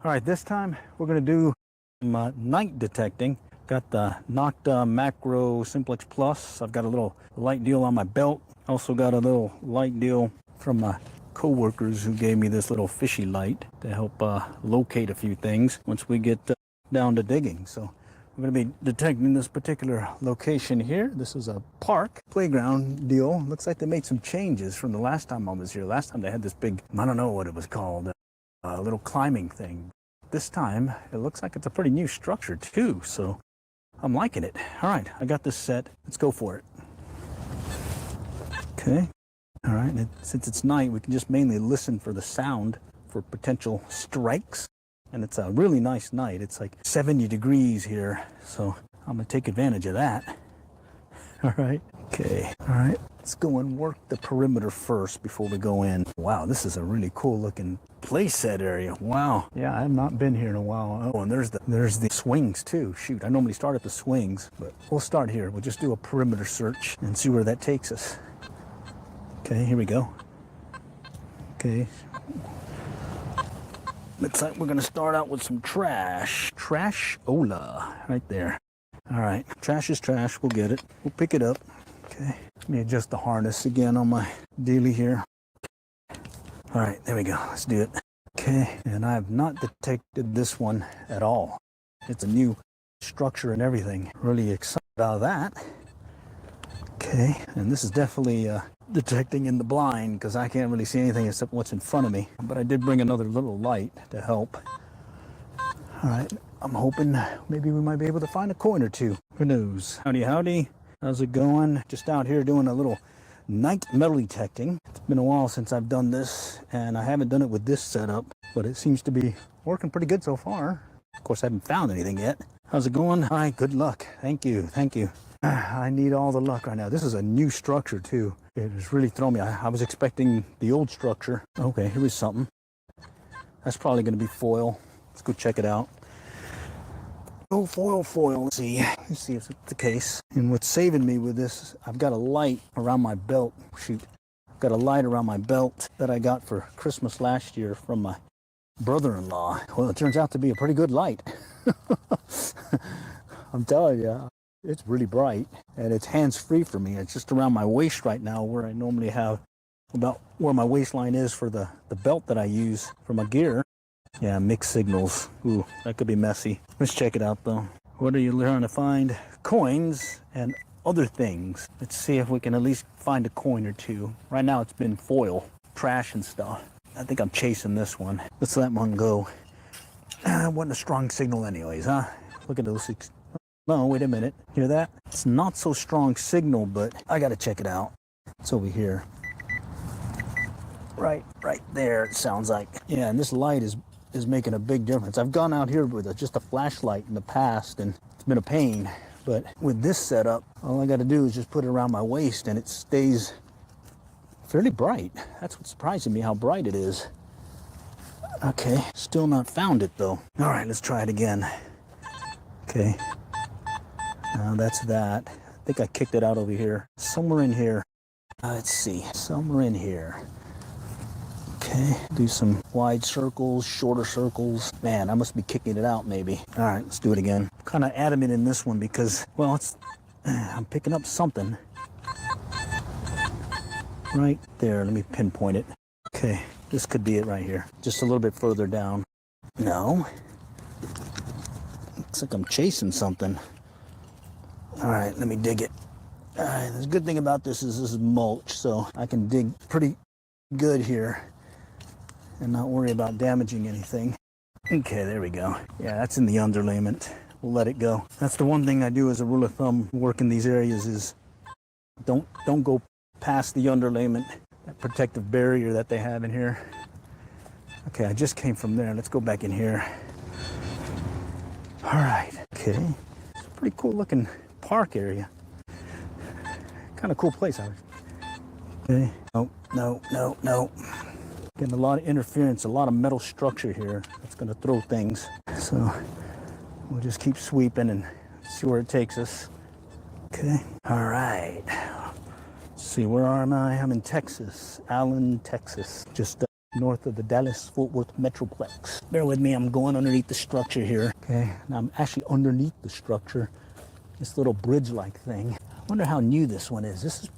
All right, this time we're going to do some night detecting. Got the Nocta Macro Simplex Plus. I've got a little light deal on my belt. Also got a little light deal from my co-workers who gave me this little fishy light to help locate a few things once we get down to digging. So we're going to be detecting this particular location here. This is a park playground deal. Looks like they made some changes from the last time I was here. Last time they had this big, I don't know what it was called, a little climbing thing. This time it looks like it's a pretty new structure too, so I'm liking it. All right, I got this set. Let's go for it. Okay. All right, and since it's night, we can just mainly listen for the sound for potential strikes. And it's a really nice night. It's like 70 degrees here, so I'm gonna take advantage of that. All right, okay, all right. Let's go and work the perimeter first before we go in. Wow, this is a really cool looking playset area. Wow, yeah, I have not been here in a while. Oh, and there's the swings too. Shoot, I normally start at the swings, but we'll start here. We'll just do a perimeter search and see where that takes us. Okay, here we go. Okay. Looks like we're gonna start out with some trash. Trash-ola, right there. All right, trash is trash, we'll get it. We'll pick it up. Okay, let me adjust the harness again on my daily here. All right, there we go, let's do it. Okay, and I have not detected this one at all. It's a new structure and everything. Really excited about that. Okay, and this is definitely detecting in the blind because I can't really see anything except what's in front of me. But I did bring another little light to help. All right, I'm hoping maybe we might be able to find a coin or two. Who knows? Howdy, howdy. How's it going? Just out here doing a little night metal detecting. It's been a while since I've done this, and I haven't done it with this setup, but it seems to be working pretty good so far. Of course, I haven't found anything yet. How's it going? All right, good luck. Thank you, thank you. I need all the luck right now. This is a new structure too. It has really thrown me. I was expecting the old structure. Okay, here is something. That's probably going to be foil. Let's go check it out. Oh, foil. Let's see if it's the case. And what's saving me with this, I've got a light around my belt. Shoot, I've got a light around my belt that I got for Christmas last year from my brother-in-law. Well, it turns out to be a pretty good light. I'm telling you. It's really bright, and it's hands-free for me. It's just around my waist right now where I normally have about where my waistline is for the belt that I use for my gear. Yeah, mixed signals. Ooh, that could be messy. Let's check it out, though. What are you trying to find? Coins and other things. Let's see if we can at least find a coin or two. Right now, it's been foil, trash and stuff. I think I'm chasing this one. Let's let one go. Wasn't a strong signal anyways, huh? Look at those six. No, wait a minute. Hear that? It's not so strong signal, but I gotta check it out. It's over here. Right there, it sounds like. Yeah, and this light is making a big difference. I've gone out here with just a flashlight in the past, and it's been a pain. But with this setup, all I gotta do is just put it around my waist, and it stays fairly bright. That's what's surprising me, how bright it is. Okay, still not found it, though. All right, let's try it again. Okay. That's that. I think I kicked it out over here. Somewhere in here. Let's see. Somewhere in here. Okay. Do some wide circles, shorter circles. Man, I must be kicking it out maybe. All right, let's do it again. I'm kind of adamant in this one because, well, I'm picking up something. Right there. Let me pinpoint it. Okay. This could be it right here. Just a little bit further down. No. Looks like I'm chasing something. All right, let me dig it. All right, the good thing about this is mulch, so I can dig pretty good here and not worry about damaging anything. Okay, there we go. Yeah, that's in the underlayment. We'll let it go. That's the one thing I do as a rule of thumb work in these areas is don't go past the underlayment, that protective barrier that they have in here. Okay, I just came from there. Let's go back in here. All right, okay. It's a pretty cool looking park area. Kind of cool place. Okay. No. Getting a lot of interference, a lot of metal structure here. That's going to throw things. So we'll just keep sweeping and see where it takes us. Okay. All right. Let's see, where am I? I'm in Texas, Allen, Texas. Just north of the Dallas-Fort Worth Metroplex. Bear with me, I'm going underneath the structure here. Okay, and I'm actually underneath the structure, this little bridge-like thing. I wonder how new this one is. This is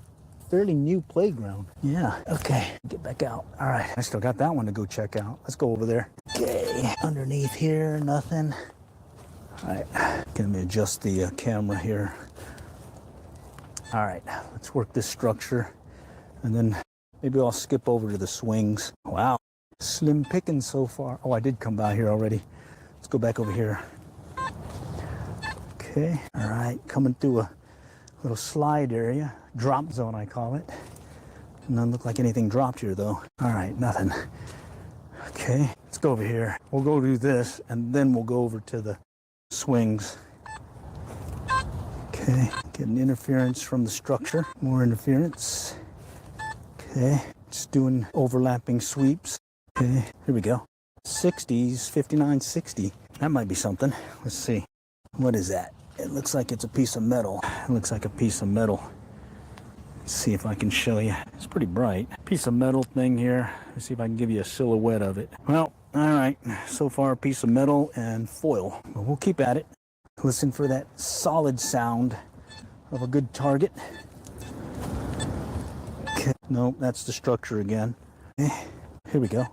fairly new playground. Yeah, okay, get back out. All right, I still got that one to go check out. Let's go over there. Okay, underneath here, nothing. All right, let me adjust the camera here. All right, let's work this structure, and then maybe I'll skip over to the swings. Wow, slim pickings so far. Oh, I did come by here already. Let's go back over here. Okay, all right, coming through a little slide area, drop zone I call it. Doesn't look like anything dropped here though. All right, nothing. Okay, let's go over here. We'll go do this, and then we'll go over to the swings. Okay, getting interference from the structure. More interference. Okay, just doing overlapping sweeps. Okay, here we go. 60s, 59, 60. That might be something. Let's see. What is that? It looks like it's a piece of metal. It looks like a piece of metal. Let's see if I can show you. It's pretty bright. Piece of metal thing here. Let's see if I can give you a silhouette of it. Well, all right. So far, a piece of metal and foil. But we'll keep at it. Listen for that solid sound of a good target. Okay. Nope, that's the structure again. Okay. Here we go.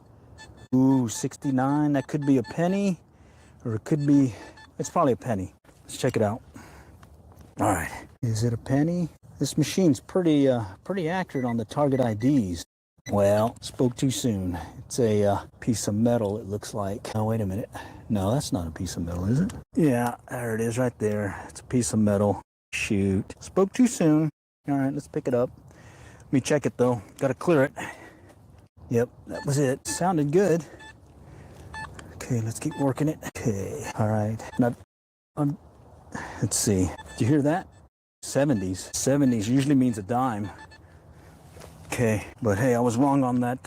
Ooh, 69. That could be a penny, or it could be, it's probably a penny. Let's check it out. All right. Is it a penny? This machine's pretty accurate on the target IDs. Well, spoke too soon. It's a piece of metal, it looks like. Oh, wait a minute. No, that's not a piece of metal, is it? Yeah, there it is right there. It's a piece of metal. Shoot. Spoke too soon. All right, let's pick it up. Let me check it, though. Got to clear it. Yep, that was it. Sounded good. Okay, let's keep working it. Okay, all right. Now, let's see. Did you hear that? 70s. 70s usually means a dime. Okay, but hey, I was wrong on that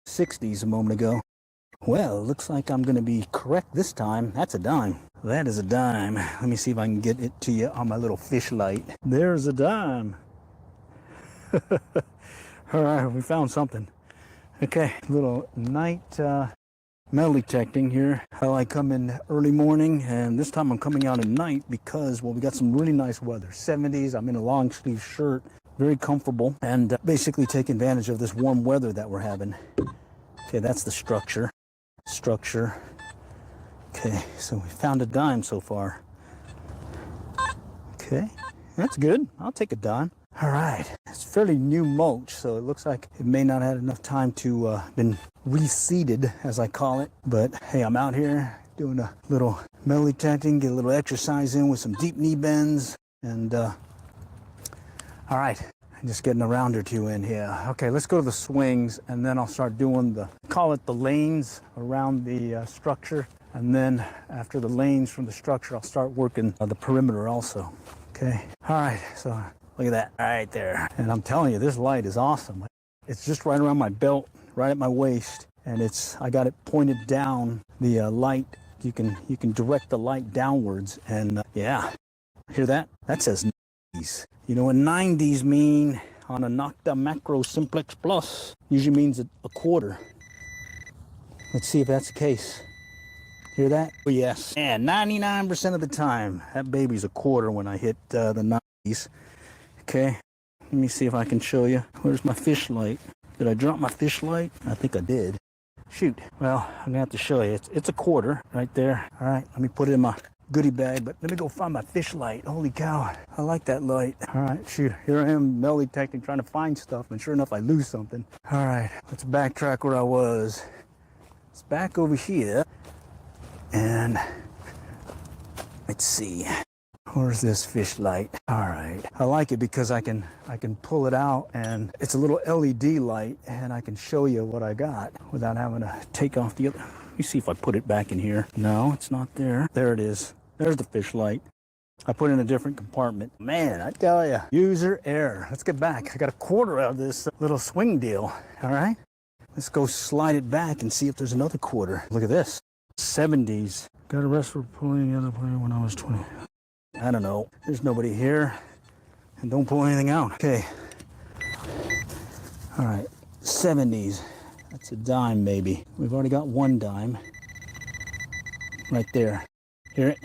60s a moment ago. Well, it looks like I'm going to be correct this time. That's a dime. That is a dime. Let me see if I can get it to you on my little fish light. There's a dime. All right, we found something. Okay, little night metal detecting here. I come in early morning, and this time I'm coming out at night because, well, we got some really nice weather. 70s, I'm in a long sleeve shirt, very comfortable, and basically take advantage of this warm weather that we're having. Okay, that's the structure. Okay, so we found a dime so far. Okay, that's good. I'll take a dime. All right, it's fairly new mulch, so it looks like it may not have enough time to been reseeded, as I call it. But hey, I'm out here doing a little metal detecting, get a little exercise in with some deep knee bends, and all right, I'm just getting a round or two in here. Okay, let's go to the swings, and then I'll start doing call it the lanes around the structure, and then after the lanes from the structure, I'll start working the perimeter also. Okay, all right, so. Look at that, right there. And I'm telling you, this light is awesome. It's just right around my belt, right at my waist. And I got it pointed down, the light. You can direct the light downwards. And yeah, hear that? That says 90s. You know what 90s mean on a Nocta Macro Simplex Plus? Usually means a quarter. Let's see if that's the case. Hear that? Oh, yes. And 99% of the time, that baby's a quarter when I hit the 90s. Okay, let me see if I can show you. Where's my fish light? Did I drop my fish light? I think I did. Shoot. Well, I'm gonna have to show you. It's a quarter right there. All right, let me put it in my goodie bag, but let me go find my fish light. Holy cow, I like that light. All right, shoot, here I am metal detecting, trying to find stuff, and sure enough, I lose something. All right, let's backtrack where I was. It's back over here, and let's see. Where's this fish light? All right. I like it because I can pull it out, and it's a little LED light, and I can show you what I got without having to take off the other. Let me see if I put it back in here. No, it's not there. There it is. There's the fish light. I put it in a different compartment. Man, I tell you, user error. Let's get back. I got a quarter out of this little swing deal. All right. Let's go slide it back and see if there's another quarter. Look at this. 70s. Got arrested for pulling the other player when I was 20. I don't know. There's nobody here. And don't pull anything out. Okay. All right. 70s. That's a dime, maybe. We've already got one dime. Right there. Hear it?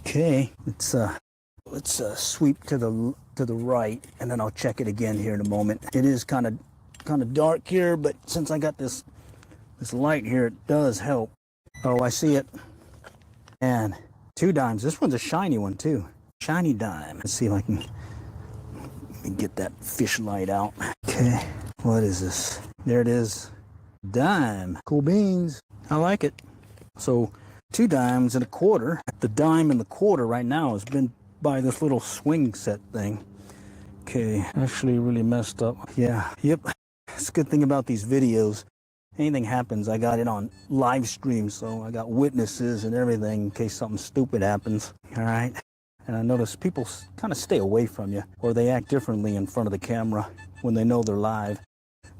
Okay. Let's sweep to the right, and then I'll check it again here in a moment. It is kind of dark here, but since I got this light here, it does help. Oh, I see it. And 2 dimes. This one's a shiny one too. Shiny dime. Let's see if I can get that fish light out. Okay. What is this? There it is. Dime. Cool beans. I like it. So 2 dimes and a quarter. The dime and the quarter right now has been by this little swing set thing. Okay. Actually really messed up. Yeah. Yep. It's a good thing about these videos. Anything happens, I got it on live stream, so I got witnesses and everything in case something stupid happens. All right. And I notice people kind of stay away from you, or they act differently in front of the camera when they know they're live.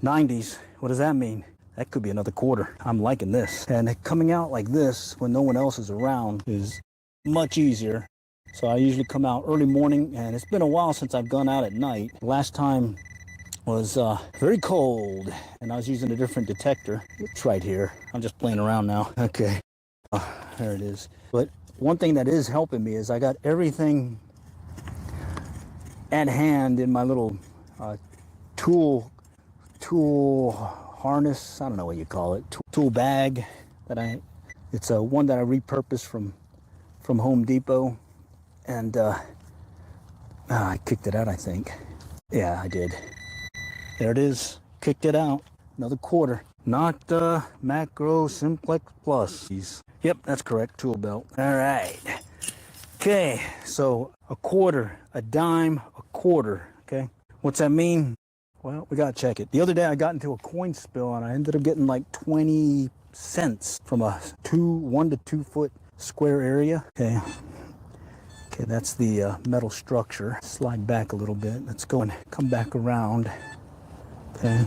90s, what does that mean? That could be another quarter. I'm liking this. And coming out like this when no one else is around is much easier. So I usually come out early morning, and it's been a while since I've gone out at night. Last time was very cold, and I was using a different detector. It's right here. I'm just playing around now. Okay. There it is. But one thing that is helping me is I got everything at hand in my little tool harness. I don't know what you call it. Tool bag that it's a one that I repurposed from Home Depot, and I kicked it out, I think. Yeah, I did. There it is. Kicked it out. Another quarter. Not Macro Simplex Plus. Yep, that's correct. Tool belt. All right. Okay, so a quarter, a dime, a quarter. Okay, what's that mean? Well, we gotta check it. The other day I got into a coin spill, and I ended up getting like 20 cents from a 1 to 2 foot square area. Okay. Okay, that's the metal structure. Slide back a little bit. Let's go and come back around. Okay.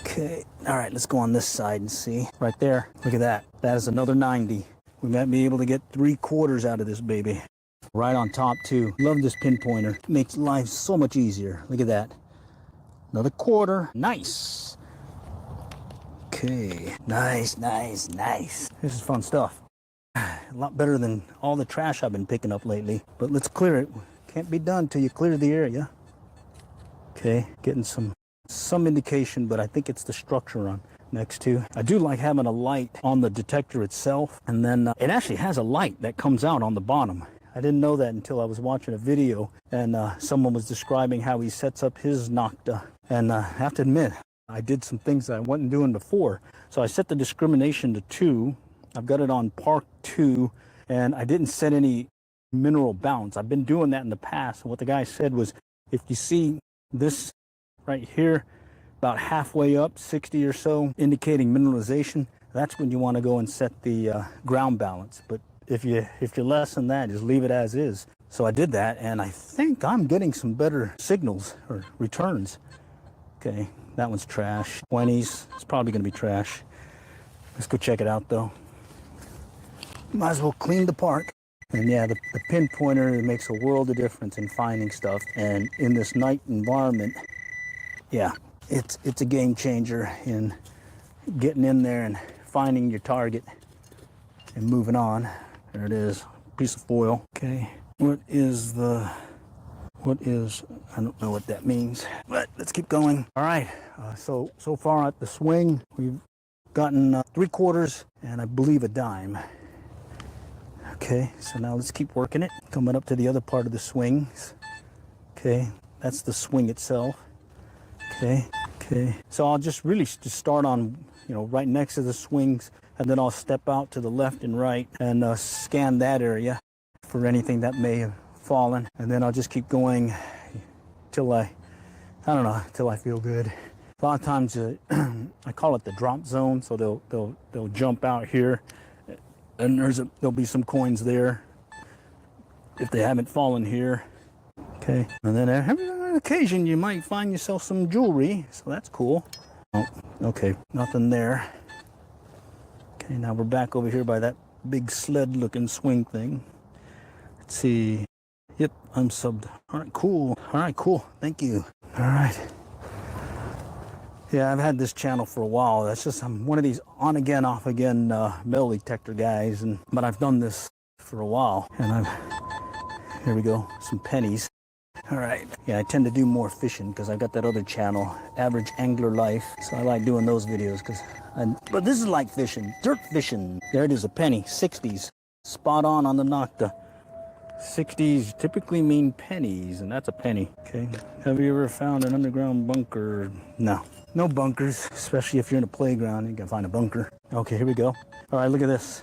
Okay. All right, let's go on this side and see. Right there. Look at that. That is another 90. We might be able to get 3 quarters out of this baby. Right on top, too. Love this pinpointer. It makes life so much easier. Look at that. Another quarter. Nice. Okay. Nice, nice, nice. This is fun stuff. A lot better than all the trash I've been picking up lately. But let's clear it. Can't be done till you clear the area. Okay, getting some indication, but I think it's the structure on next to. I do like having a light on the detector itself, and then it actually has a light that comes out on the bottom. I didn't know that until I was watching a video, and someone was describing how he sets up his Nocta. And I have to admit, I did some things that I wasn't doing before. So I set the discrimination to 2. I've got it on Park 2, and I didn't set any mineral bounds. I've been doing that in the past. And what the guy said was, if you see this right here, about halfway up, 60 or so, indicating mineralization, that's when you want to go and set the ground balance. But if you're less than that, just leave it as is. So I did that, and I think I'm getting some better signals or returns. Okay, that one's trash. 20s, it's probably going to be trash. Let's go check it out, though. Might as well clean the park. And yeah, the pinpointer, it makes a world of difference in finding stuff. And in this night environment, yeah, it's a game changer in getting in there and finding your target and moving on. There it is, piece of foil. Okay, I don't know what that means, but let's keep going. All right, so far at the swing, we've gotten 3 quarters and I believe a dime. Okay, so now let's keep working it. Coming up to the other part of the swings. Okay, that's the swing itself. Okay, so I'll just really start on, right next to the swings, and then I'll step out to the left and right and scan that area for anything that may have fallen. And then I'll just keep going till I feel good. A lot of times I call it the drop zone, so they'll jump out here, and there'll be some coins there if they haven't fallen here. Okay, and then on occasion you might find yourself some jewelry, so that's cool. Oh, okay, nothing there. Okay, now we're back over here by that big sled looking swing thing. Let's see. Yep, I'm subbed. All right, cool. Thank you. All right. Yeah, I've had this channel for a while. That's just, I'm one of these on again, off again metal detector guys, but I've done this for a while, and here we go, some pennies. All right, yeah, I tend to do more fishing because I've got that other channel, Average Angler Life, so I like doing those videos but this is like fishing, dirt fishing. There it is, a penny, 60s, spot on the nocta. 60s typically mean pennies, and that's a penny. Okay, have you ever found an underground bunker? No bunkers, especially if you're in a playground. You can find a bunker. Okay, here we go. All right, look at this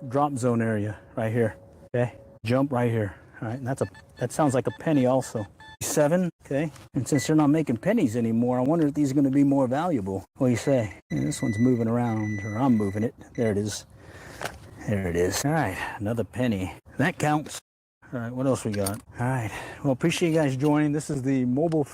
drop zone area right here. Okay, jump right here. All right, and that sounds like a penny also. 7. Okay, and since they're not making pennies anymore, I wonder if these are going to be more valuable. What do you say? Yeah, this one's moving around, or I'm moving it. There it is. There it is. All right, another penny. That counts. All right, what else we got? All right, well, appreciate you guys joining. This is the mobile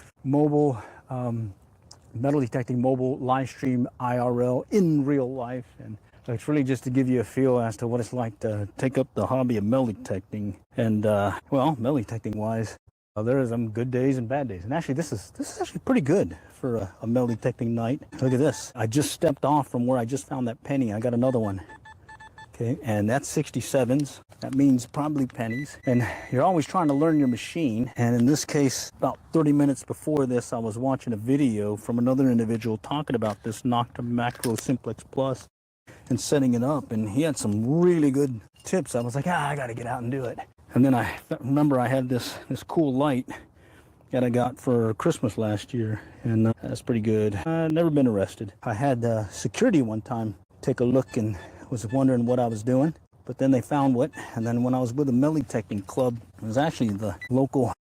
metal detecting mobile live stream IRL in real life, and it's really just to give you a feel as to what it's like to take up the hobby of metal detecting. And well, metal detecting wise, there are some good days and bad days. And actually, this is actually pretty good for a metal detecting night. Look at this. I just stepped off from where I just found that penny. I got another one. Okay, and that's 67s. That means probably pennies. And you're always trying to learn your machine. And in this case, about 30 minutes before this, I was watching a video from another individual talking about this Nocta Macro Simplex Plus and setting it up. And he had some really good tips. I was like, I got to get out and do it. And then I remember I had this cool light that I got for Christmas last year. And that's pretty good. I've never been arrested. I had security one time take a look and was wondering what I was doing, but then they found what. And then when I was with the metal detecting club, it was actually the local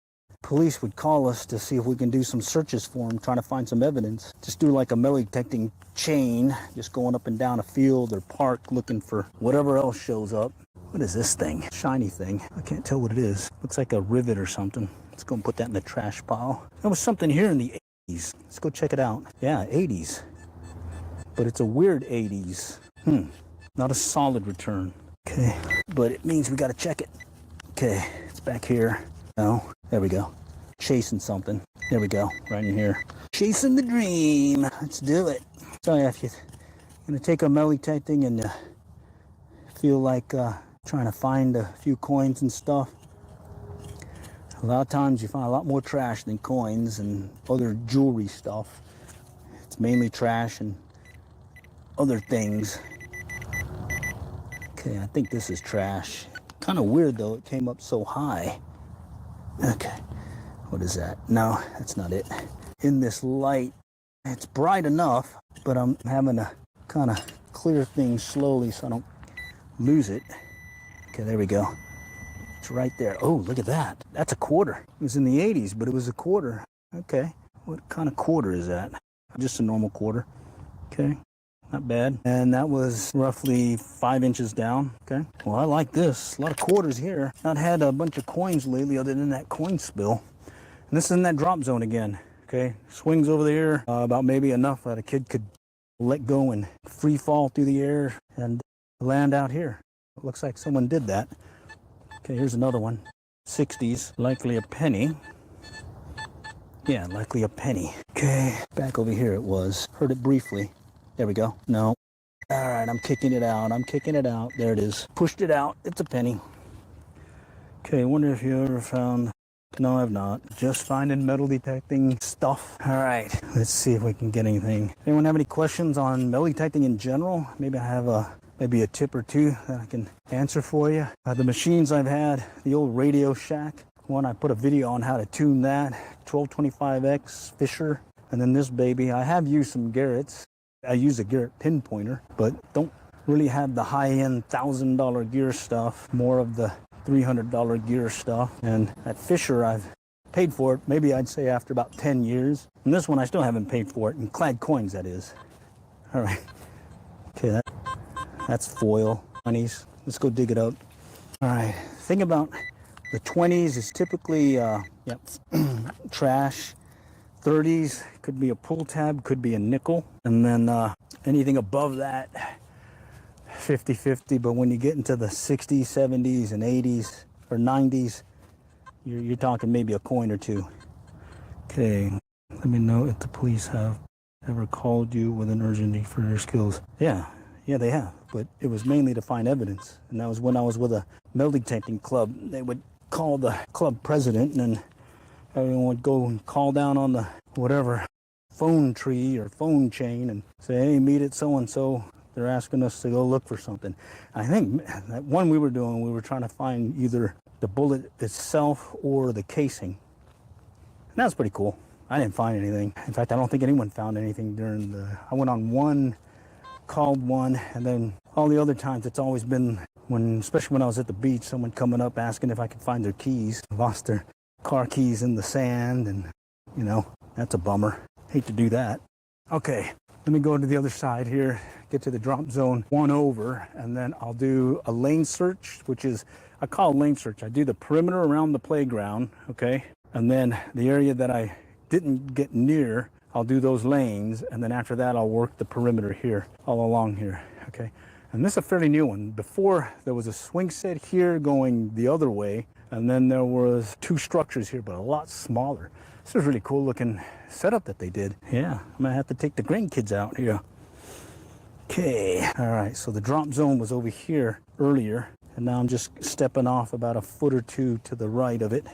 police would call us to see if we can do some searches for them, trying to find some evidence. Just do like a metal detecting chain, just going up and down a field or park looking for whatever else shows up. What is this thing? Shiny thing. I can't tell what it is. Looks like a rivet or something. Let's go and put that in the trash pile. There was something here in the 80s. Let's go check it out. Yeah, 80s. But it's a weird 80s. Not a solid return. Okay, but it means we got to check it. Okay, it's back here. No, there we go. Chasing something. There we go, right in here. Chasing the dream. Let's do it. So yeah, if you're gonna take a metal detecting and feel like trying to find a few coins and stuff, a lot of times you find a lot more trash than coins and other jewelry stuff. It's mainly trash and other things. Okay, I think this is trash. Kind of weird though, it came up so high. Okay, what is that? No, that's not it. In this light, it's bright enough, but I'm having to kind of clear things slowly so I don't lose it. Okay, there we go. It's right there. Oh, look at that. That's a quarter. It was in the 80s, but it was a quarter. Okay, what kind of quarter is that? Just a normal quarter. Okay. Not bad. And that was roughly 5 inches down. Okay. Well, I like this. A lot of quarters here. Not had a bunch of coins lately other than that coin spill. And this is in that drop zone again. Okay. Swings over there about maybe enough that a kid could let go and free fall through the air and land out here. It looks like someone did that. Okay, here's another one. 60s. Likely a penny. Yeah, likely a penny. Okay. Back over here it was. Heard it briefly. There we go. No. All right, I'm kicking it out. I'm kicking it out. There it is. Pushed it out. It's a penny. Okay, I wonder if you ever found... No, I've not. Just finding metal detecting stuff. All right, let's see if we can get anything. Anyone have any questions on metal detecting in general? Maybe I have maybe a tip or two that I can answer for you. The machines I've had, the old Radio Shack. One, I put a video on how to tune that. 1225X Fisher. And then this baby. I have used some Garrett's. I use a Garrett pinpointer, but don't really have the high-end $1,000 gear stuff, more of the $300 gear stuff. And at Fisher, I've paid for it, maybe I'd say after about 10 years. And this one, I still haven't paid for it, in Clad coins, that is. All right. Okay, that's foil, 20s. Let's go dig it up. All right, thing about the 20s is typically trash. 30s could be a pull tab, could be a nickel, and then anything above that 50-50. But when you get into the 60s, 70s, and 80s or 90s, you're talking maybe a coin or two. Okay, let me know if the police have ever called you with an urgent need for your skills? Yeah, they have. But it was mainly to find evidence. And that was when I was with a metal detecting club. They would call the club president, and then everyone would go and call down on the whatever phone tree or phone chain and say, hey, meet at so-and-so. They're asking us to go look for something. I think that one we were doing, we were trying to find either the bullet itself or the casing. And that was pretty cool. I didn't find anything. In fact, I don't think anyone found anything during I went on one, called one, and then all the other times it's always been especially when I was at the beach, someone coming up asking if I could find their keys. Lost their car keys in the sand, and that's a bummer. Hate to do that. Okay, let me go to the other side here, get to the drop zone, one over, and then I'll do a lane search, which is, I call it lane search. I do the perimeter around the playground, okay? And then the area that I didn't get near, I'll do those lanes, and then after that, I'll work the perimeter here, all along here, okay? And this is a fairly new one. Before, there was a swing set here going the other way, and then there was two structures here, but a lot smaller. This is a really cool looking setup that they did. Yeah, I'm gonna have to take the grandkids out here. Okay, all right, so the drop zone was over here earlier, and now I'm just stepping off about a foot or two to the right of it.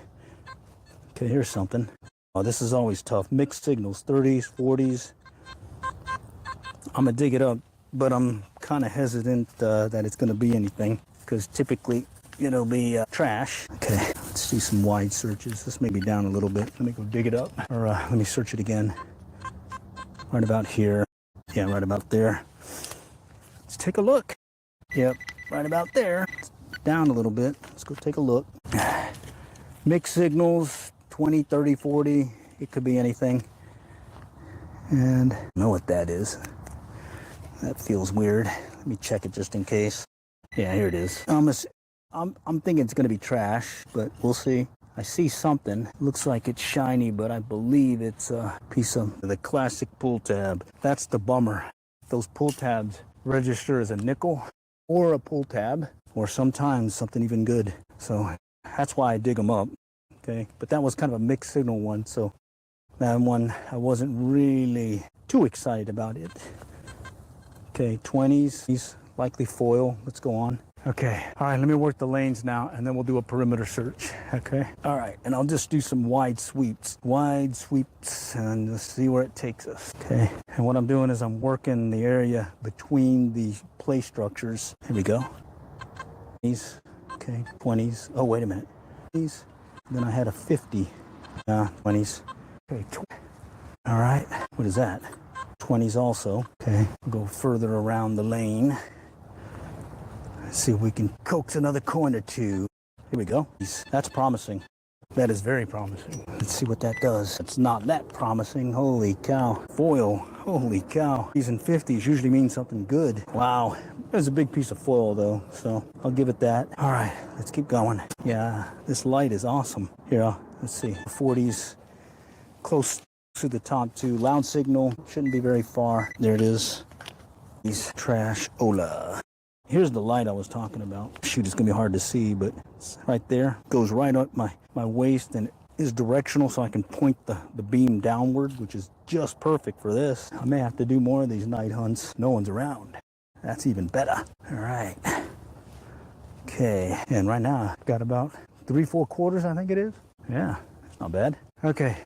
Okay, here's something. Oh, this is always tough. Mixed signals, 30s, 40s. I'm gonna dig it up, but I'm kind of hesitant that it's gonna be anything, because typically it'll be trash. Okay, let's do some wide searches. This may be down a little bit. Let me go dig it up, or let me search it again. Right about here. Yeah, right about there. Let's take a look. Yep, right about there. It's down a little bit. Let's go take a look. Mixed signals, 20, 30, 40. It could be anything. And I know what that is. That feels weird. Let me check it just in case. Yeah, here it is. I'm thinking it's going to be trash, but we'll see. I see something. Looks like it's shiny, but I believe it's a piece of the classic pull tab. That's the bummer. Those pull tabs register as a nickel or a pull tab, or sometimes something even good. So that's why I dig them up. Okay, but that was kind of a mixed signal one, so that one I wasn't really too excited about it. Okay, 20s, likely foil. Let's go on. Okay, all right, let me work the lanes now, and then we'll do a perimeter search, okay? All right, and I'll just do some wide sweeps, and let's see where it takes us, okay? And what I'm doing is I'm working the area between the play structures. Here we go. These, okay, 20s. Oh, wait a minute. These, then I had a 50, 20s. Okay, all right, what is that? 20s also, okay? We'll go further around the lane. Let's see if we can coax another coin or two. Here we go. That's promising. That is very promising. Let's see what that does. It's not that promising. Holy cow. Foil. Holy cow. These in 50s usually mean something good. Wow. There's a big piece of foil though, so I'll give it that. All right, let's keep going. Yeah, this light is awesome. Here, let's see. 40s. Close to the top two. Loud signal. Shouldn't be very far. There it is. These trash Ola. Here's the light I was talking about. Shoot, it's gonna be hard to see, but it's right there. Goes right up my waist, and it is directional, so I can point the beam downward, which is just perfect for this. I may have to do more of these night hunts. No one's around. That's even better. All right. Okay, and right now I've got about 3/4 quarters, I think it is. Yeah, it's not bad. Okay,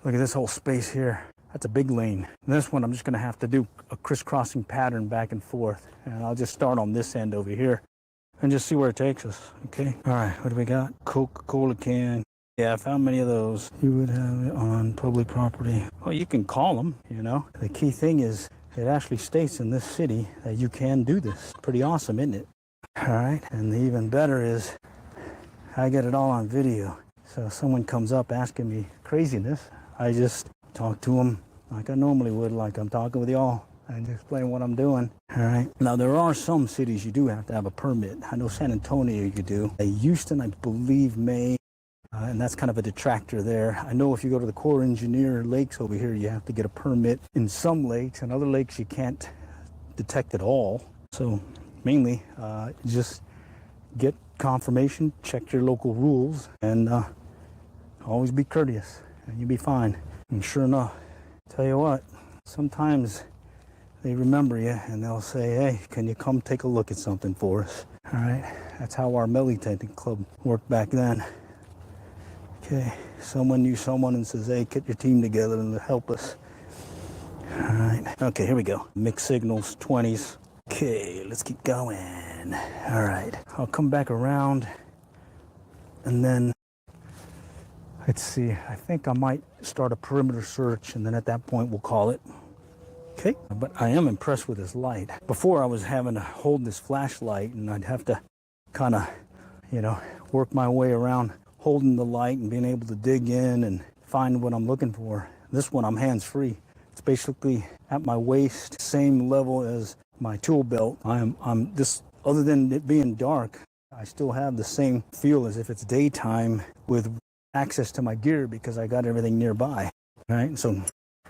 look at this whole space here. That's a big lane. This one I'm just gonna have to do a crisscrossing pattern back and forth. And I'll just start on this end over here and just see where it takes us, okay? All right, what do we got? Coca-Cola can. Yeah, I found many of those. You would have it on public property. Well, you can call them, you know? The key thing is it actually states in this city that you can do this. Pretty awesome, isn't it? All right, and the even better is I get it all on video. So if someone comes up asking me craziness, I just talk to them like I normally would, like I'm talking with y'all, and explain what I'm doing. All right. Now, there are some cities you do have to have a permit. I know San Antonio you do. Houston, I believe, may, and that's kind of a detractor there. I know if you go to the Corps Engineer lakes over here, you have to get a permit. In some lakes, and other lakes, you can't detect at all. So mainly, just get confirmation, check your local rules, and always be courteous, and you'll be fine. And sure enough, tell you what, sometimes they remember you and they'll say, hey, can you come take a look at something for us? All right, that's how our metal detecting club worked back then. Okay, someone knew someone and says, hey, get your team together and help us. All right, okay, here we go. Mixed signals, 20s. Okay, let's keep going. All right, I'll come back around and then, let's see, I think I might start a perimeter search and then at that point we'll call it. Okay, but I am impressed with this light. Before I was having to hold this flashlight and I'd have to kind of, you know, work my way around holding the light and being able to dig in and find what I'm looking for. This one I'm hands-free. It's basically at my waist, same level as my tool belt. I'm this, other than it being dark, I still have the same feel as if it's daytime with access to my gear because I got everything nearby. All right, so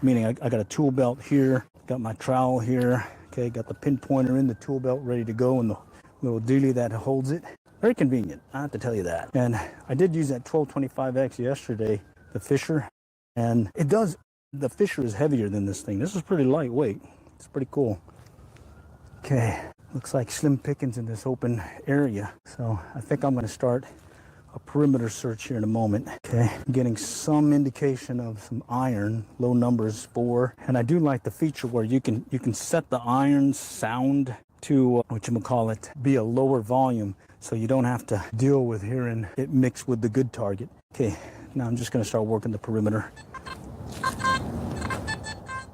meaning I got a tool belt here, got my trowel here, okay, got the pinpointer in the tool belt ready to go and the little dealie that holds it. Very convenient, I have to tell you that. And I did use that 1225X yesterday, the Fisher, and it does, the Fisher is heavier than this thing. This is pretty lightweight. It's pretty cool. Okay, looks like slim pickings in this open area. So I think I'm gonna start a perimeter search here in a moment. Okay, I'm getting some indication of some iron, low numbers 4. And I do like the feature where you can set the iron sound to whatchamacallit, be a lower volume so you don't have to deal with hearing it mixed with the good target. Okay, now I'm just gonna start working the perimeter.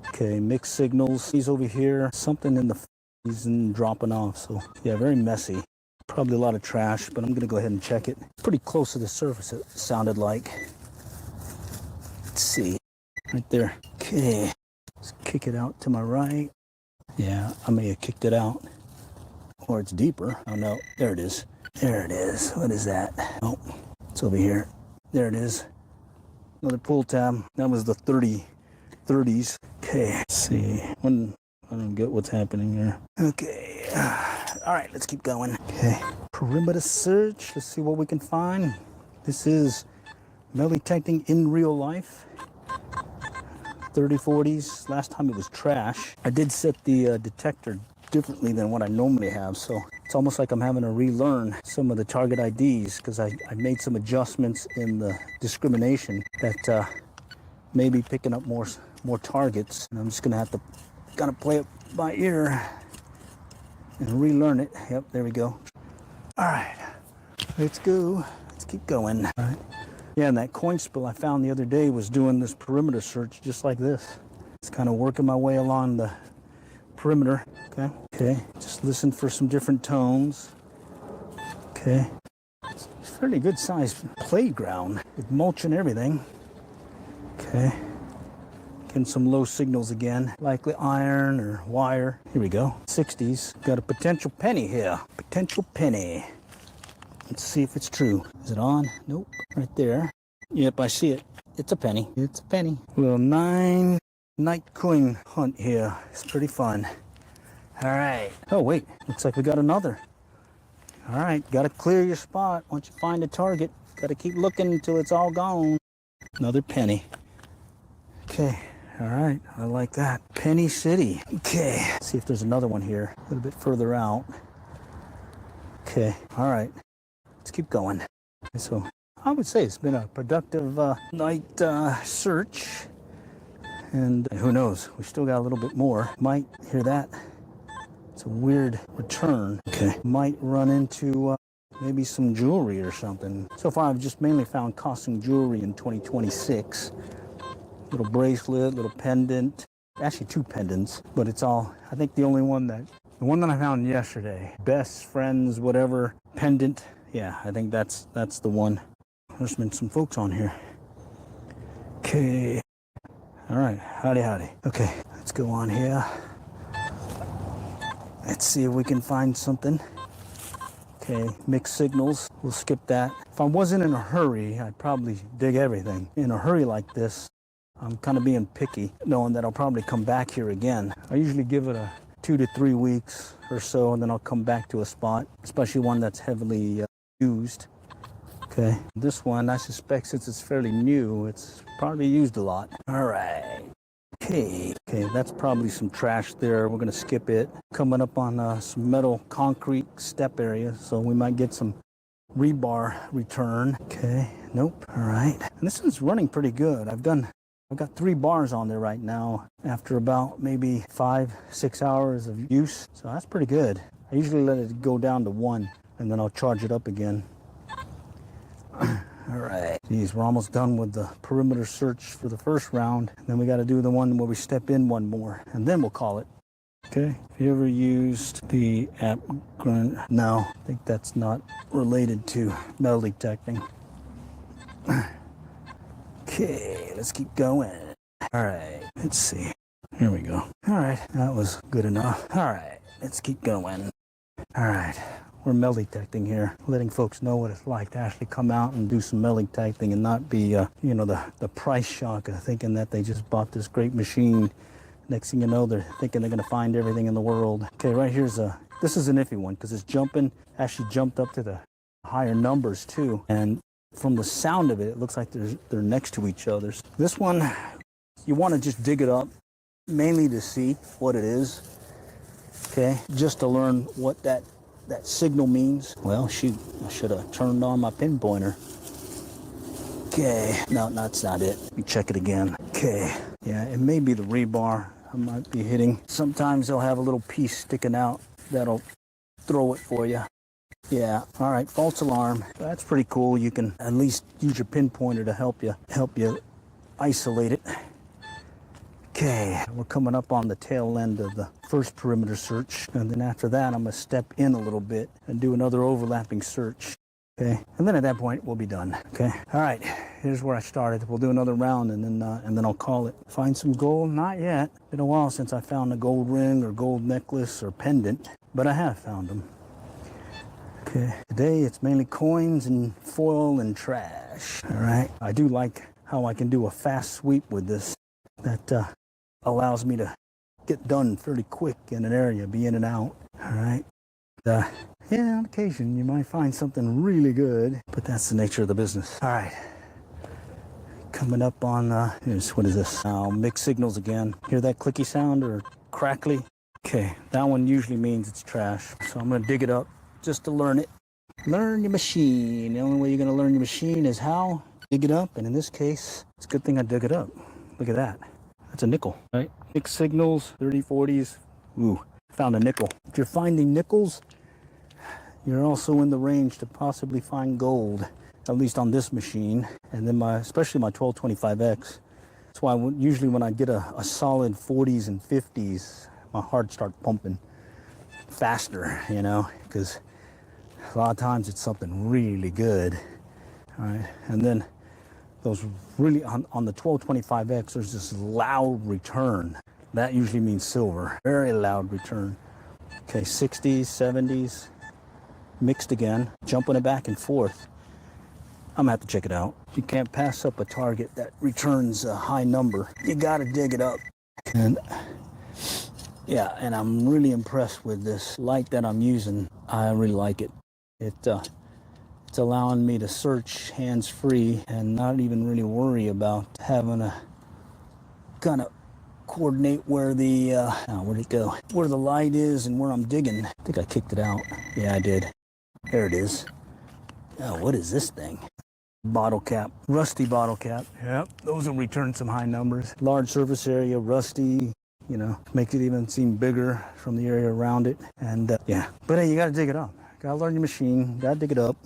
Okay, mixed signals. He's over here, something in the and dropping off, so yeah, very messy. Probably a lot of trash, but I'm gonna go ahead and check it. Pretty close to the surface, it sounded like. Let's see, right there. Okay, let's kick it out to my right. Yeah, I may have kicked it out. Or it's deeper. Oh no, there it is. There it is. What is that? Oh, it's over here. There it is. Another pull tab. That was the 30s. Okay, let's see. I don't get what's happening here. Okay. All right, let's keep going. Okay. Perimeter search. Let's see what we can find. This is metal detecting in real life. 3040s. Last time it was trash. I did set the detector differently than what I normally have, so it's almost like I'm having to relearn some of the target IDs because I made some adjustments in the discrimination that may be picking up more targets, and I'm just gonna have to play it by ear and relearn it. Yep, there we go. All right, let's go. Let's keep going. All right. Yeah, and that coin spill I found the other day was doing this perimeter search just like this. It's kind of working my way along the perimeter. Okay, just listen for some different tones. Okay, it's a fairly good sized playground with mulch and everything. Okay, getting some low signals again, likely iron or wire. Here we go, 60s. Got a potential penny here. Potential penny. Let's see if it's true. Is it on? Nope, right there. Yep, I see it. It's a penny. It's a penny. Little 9 night coin hunt here. It's pretty fun. All right. Oh, wait. Looks like we got another. All right. Got to clear your spot. Once you find a target, got to keep looking until it's all gone. Another penny. Okay. All right. I like that. Penny City. Okay. Let's see if there's another one here. A little bit further out. Okay. All right. Let's keep going. So I would say it's been a productive night search. And who knows? We still got a little bit more. Might hear that. It's a weird return. Okay. Might run into maybe some jewelry or something. So far, I've just mainly found costume jewelry in 2026. Little bracelet, little pendant. Actually, 2 pendants, but it's all, I think the one that I found yesterday. Best friends, whatever, pendant. Yeah, I think that's the one. There's been some folks on here. Okay. All right. Howdy. Okay. Let's go on here. Let's see if we can find something. Okay. Mixed signals. We'll skip that. If I wasn't in a hurry, I'd probably dig everything. In a hurry like this, I'm kind of being picky, knowing that I'll probably come back here again. I usually give it a 2 to 3 weeks or so, and then I'll come back to a spot, especially one that's heavily used. Okay, this one, I suspect since it's fairly new, it's probably used a lot. All right, Okay, that's probably some trash there. We're gonna skip it. Coming up on some metal concrete step area, so we might get some rebar return. Okay, nope. All right, and this one's running pretty good. I've got 3 bars on there right now after about maybe 5-6 hours of use, so that's pretty good. I usually let it go down to 1 and then I'll charge it up again. All right, geez, we're almost done with the perimeter search for the first round. And then we got to do the one where we step in one more, and then we'll call it. Okay, have you ever used the app? No, I think that's not related to metal detecting. Okay, let's keep going. All right, let's see. Here we go. All right, that was good enough. All right, let's keep going. All right. We're metal detecting here, letting folks know what it's like to actually come out and do some metal detecting and not be, the price shock of thinking that they just bought this great machine. Next thing you know, they're thinking they're going to find everything in the world. Okay, right here's this is an iffy one because it's actually jumped up to the higher numbers too. And from the sound of it, it looks like they're next to each other. This one, you want to just dig it up, mainly to see what it is. Okay, just to learn what that signal means. Well, shoot, I should have turned on my pinpointer. Okay, no, that's not it. Let me check it again. Okay, yeah, it may be the rebar I might be hitting. Sometimes they'll have a little piece sticking out that'll throw it for you. Yeah, all right, false alarm. That's pretty cool. You can at least use your pinpointer to help you isolate it. Okay, we're coming up on the tail end of the first perimeter search, and then after that I'm going to step in a little bit and do another overlapping search. Okay, and then at that point we'll be done. Okay, all right, here's where I started. We'll do another round and then I'll call it. Find some gold? Not yet. Been a while since I found a gold ring or gold necklace or pendant, but I have found them. Okay, today it's mainly coins and foil and trash. All right, I do like how I can do a fast sweep with this. That allows me to get done fairly quick in an area, be in and out. All right. Yeah, on occasion you might find something really good, but that's the nature of the business. All right. Coming up on, what is this? Mixed signals again. Hear that clicky sound or crackly? Okay, that one usually means it's trash. So I'm going to dig it up just to learn it. Learn your machine. The only way you're going to learn your machine is how? Dig it up, and in this case, it's a good thing I dug it up. Look at that. That's a nickel, right? Mixed signals, 30, 40s. Ooh, found a nickel. If you're finding nickels, you're also in the range to possibly find gold, at least on this machine. And then especially my 1225X. That's why usually when I get a solid 40s and 50s, my heart starts pumping faster, because a lot of times it's something really good. All right, and then those really, on the 1225X, there's this loud return. That usually means silver. Very loud return. Okay, 60s, 70s, mixed again, jumping it back and forth. I'm gonna have to check it out. You can't pass up a target that returns a high number. You gotta dig it up. And yeah, and I'm really impressed with this light that I'm using. I really like it. It's allowing me to search hands-free and not even really worry about having to kind of coordinate where where'd it go? Where the light is and where I'm digging. I think I kicked it out. Yeah, I did. There it is. Oh, what is this thing? Bottle cap. Rusty bottle cap. Yep, those will return some high numbers. Large surface area, rusty, makes it even seem bigger from the area around it. And yeah, but hey, you gotta dig it up. Gotta learn your machine, gotta dig it up.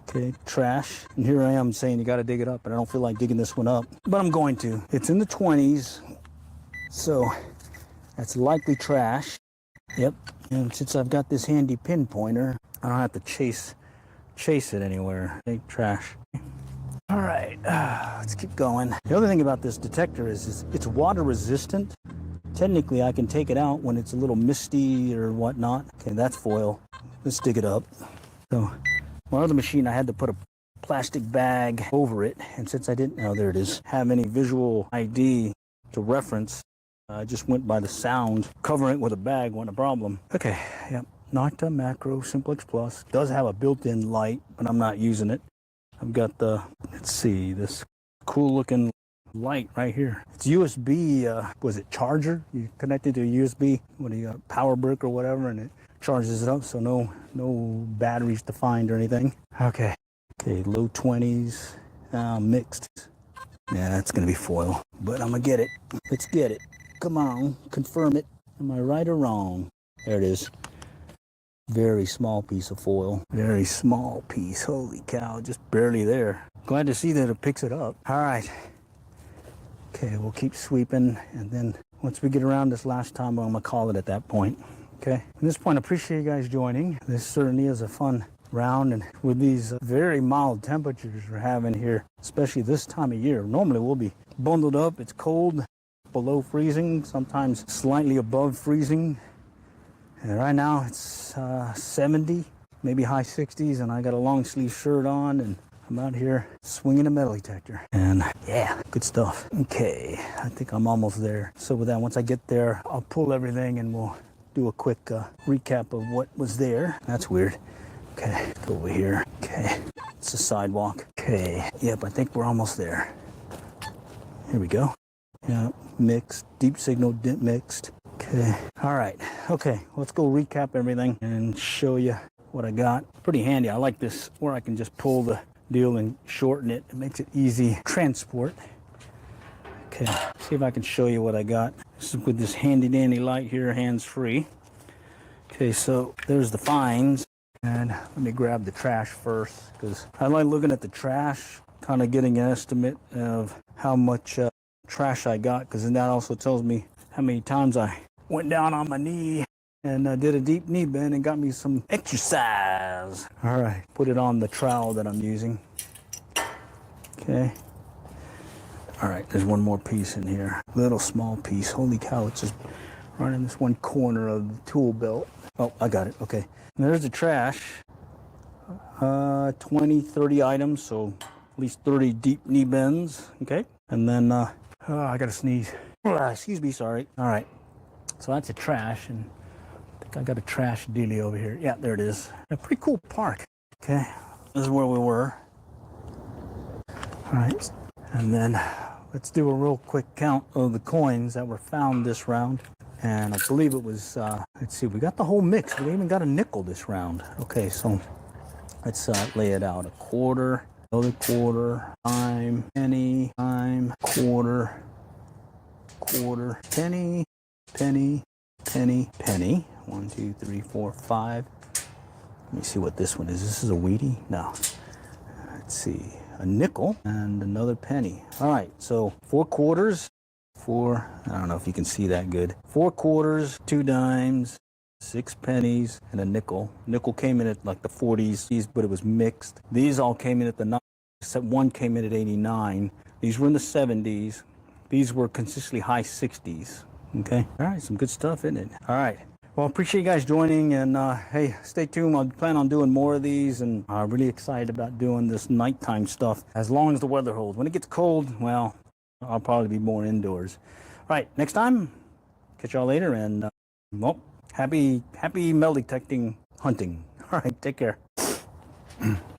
Okay, trash. And here I am saying you got to dig it up, but I don't feel like digging this one up. But I'm going to. It's in the 20s, so that's likely trash. Yep. And since I've got this handy pinpointer, I don't have to chase it anywhere. Okay, trash. All right, let's keep going. The other thing about this detector is it's water resistant. Technically, I can take it out when it's a little misty or whatnot. Okay, that's foil. Let's dig it up. So my other machine, I had to put a plastic bag over it, and since I didn't, there it is, have any visual ID to reference, I just went by the sound. Covering it with a bag wasn't a problem. Okay, yep, Nocta Macro Simplex Plus. Does have a built-in light, but I'm not using it. I've got this cool-looking light right here. It's USB, was it charger? You connect it to a USB, what do you got, power brick or whatever, and it charges it up, so no batteries to find or anything. Okay, low 20s, mixed. Yeah, that's gonna be foil, but I'm gonna get it. Let's get it. Come on, confirm it. Am I right or wrong? There it is. Very small piece of foil. Very small piece. Holy cow, just barely there. Glad to see that it picks it up. All right. Okay, we'll keep sweeping, and then once we get around this last time, I'm gonna call it at that point. Okay. At this point, I appreciate you guys joining. This certainly is a fun round, and with these very mild temperatures we're having here, especially this time of year. Normally we'll be bundled up. It's cold, below freezing, sometimes slightly above freezing. And right now it's 70, maybe high 60s, and I got a long sleeve shirt on, and I'm out here swinging a metal detector. And yeah, good stuff. Okay, I think I'm almost there. So with that, once I get there, I'll pull everything and we'll do a quick recap of what was there. That's weird. Okay, go over here. Okay, it's a sidewalk. Okay, yep, I think we're almost there. Here we go. Yeah, mixed, deep signal, dip mixed. Okay, all right. Okay, let's go recap everything and show you what I got. Pretty handy. I like this where I can just pull the deal and shorten it. It makes it easy transport. Okay, see if I can show you what I got. This is with this handy dandy light here, hands free. Okay, so there's the finds. And let me grab the trash first, because I like looking at the trash, kind of getting an estimate of how much trash I got, because then that also tells me how many times I went down on my knee and did a deep knee bend and got me some exercise. All right, put it on the trowel that I'm using. Okay. All right, there's one more piece in here. Little small piece. Holy cow, it's just right in this one corner of the tool belt. Oh, I got it. Okay. And there's the trash. 20, 30 items, so at least 30 deep knee bends. Okay. And then, I gotta sneeze. Excuse me, sorry. All right. So that's a trash, and I think I got a trash dealie over here. Yeah, there it is. A pretty cool park. Okay. This is where we were. All right. And then let's do a real quick count of the coins that were found this round. And I believe it was, let's see, we got the whole mix. We even got a nickel this round. Okay, so let's lay it out. A quarter, another quarter, dime, penny, dime, quarter, quarter, penny, penny, penny, penny. 1, 2, 3, 4, 5. Let me see what this one is. This is a Wheatie? No. Let's see. A nickel and another penny. All right, so 4 quarters. I don't know if you can see that good. 4 quarters, 2 dimes, 6 pennies, and a nickel. Nickel came in at like the 40s, but it was mixed. These all came in at the 90s, except one came in at 89. These were in the 70s. These were consistently high 60s. Okay. All right, some good stuff, isn't it? All right. Well, appreciate you guys joining, and hey, stay tuned. I plan on doing more of these, and I'm really excited about doing this nighttime stuff as long as the weather holds. When it gets cold, well, I'll probably be more indoors. All right, next time, catch y'all later, and well, happy metal detecting hunting. All right, take care.